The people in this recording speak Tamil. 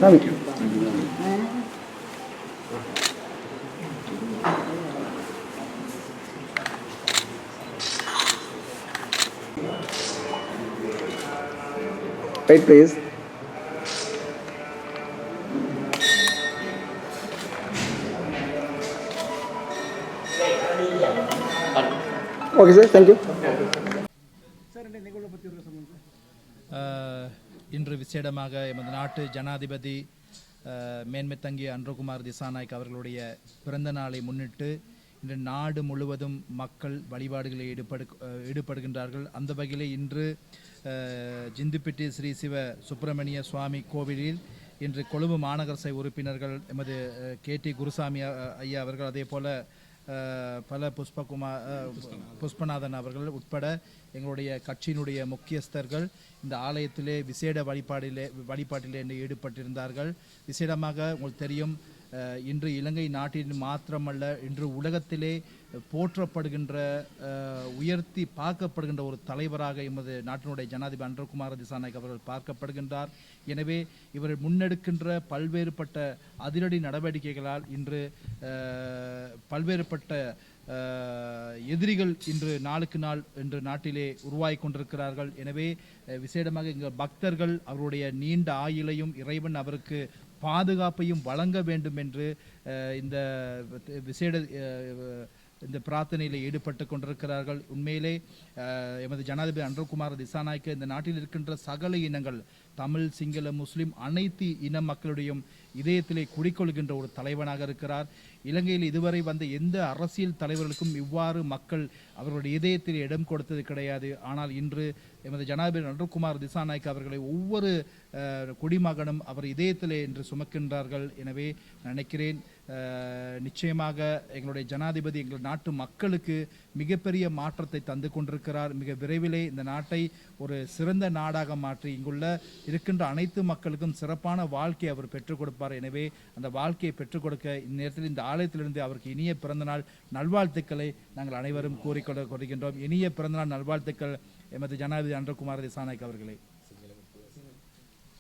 Wait, please. Okay, sir. Thank you. இன்று விசேடமாக எமது நாட்டு ஜனாதிபதி மேன்மை தங்கிய அன்றகுமார் திசாநாயக் அவர்களுடைய பிறந்த நாளை முன்னிட்டு இன்று நாடு முழுவதும் மக்கள் வழிபாடுகளில் ஈடுபடுகின்றார்கள். அந்த வகையில் இன்று ஜிந்துப்பிட்டி ஸ்ரீ சிவ சுப்பிரமணிய சுவாமி கோவிலில் இன்று கொழும்பு மாநகர சபை உறுப்பினர்கள் எமது KT குருசாமி ஐயா அவர்கள், அதே போல பல புஷ்பநாதன் அவர்கள் உட்பட எங்களுடைய கட்சியினுடைய முக்கியஸ்தர்கள் இந்த ஆலயத்திலே விசேட வழிபாட்டிலே ஈடுபட்டிருந்தார்கள். விசேடமாக உங்களுக்கு தெரியும், இன்று இலங்கை நாட்டின் மாத்திரமல்ல, இன்று உலகத்திலே போற்றப்படுகின்ற உயர்த்தி பார்க்கப்படுகின்ற ஒரு தலைவராக எமது நாட்டினுடைய ஜனாதிபதி அன்றகுமார் திசாநாயக் அவர்கள் பார்க்கப்படுகின்றார். எனவே இவர் முன்னெடுக்கின்ற பல்வேறுபட்ட அதிரடி நடவடிக்கைகளால் இன்று பல்வேறுபட்ட எதிரிகள் இன்று நாளுக்கு நாள் இன்று நாட்டிலே உருவாகி கொண்டிருக்கிறார்கள். எனவே விசேடமாக எங்கள் பக்தர்கள் அவருடைய நீண்ட ஆயுளையும் இறைவன் அவருக்கு பாதுகாப்பையும் வழங்க வேண்டும் என்று இந்த விசேட இந்த பிரார்த்தனையில் ஈடுபட்டு கொண்டிருக்கிறார்கள். உண்மையிலே எமது ஜனாதிபதி அன்றகுமார் திசாநாயக்க இந்த நாட்டில் இருக்கின்ற சகல இனங்கள், தமிழ், சிங்கள, முஸ்லிம் அனைத்து இன மக்களுடைய இதயத்திலே குடிக்கொள்கின்ற ஒரு தலைவனாக இருக்கிறார். இலங்கையில் இதுவரை வந்த எந்த அரசியல் தலைவர்களுக்கும் இவ்வாறு மக்கள் அவர்களுடைய இதயத்தில் இடம் கொடுத்தது கிடையாது. ஆனால் இன்று எமது ஜனாதிபதி அன்றகுமார் திசாநாயக் அவர்களை ஒவ்வொரு குடிமகனும் அவர் இதயத்திலே இன்று சுமக்கின்றார்கள். எனவே நினைக்கிறேன் நிச்சயமாக எங்களுடைய ஜனாதிபதி எங்கள் நாட்டு மக்களுக்கு மிகப்பெரிய மாற்றத்தை தந்து கொண்டிருக்கிறார். மிக விரைவிலே இந்த நாட்டை ஒரு சிறந்த நாடாக மாற்றி இங்குள்ள இருக்கின்ற அனைத்து மக்களுக்கும் சிறப்பான வாழ்க்கையை அவர் பெற்றுக் கொடுப்பார். எனவே அந்த வாழ்க்கையை பெற்றுக் கொடுக்க இந்த நேரத்தில் இந்த ஆலயத்திலிருந்து அவருக்கு இனிய பிறந்தநாள் நல்வாழ்த்துக்களை நாங்கள் அனைவரும் கூறிக்கொள்கின்றோம். இனிய பிறந்தநாள் நல்வாழ்த்துக்கள் எமது ஜனாதிபதி அன்றகுமார் திசாநாயக் அவர்களே.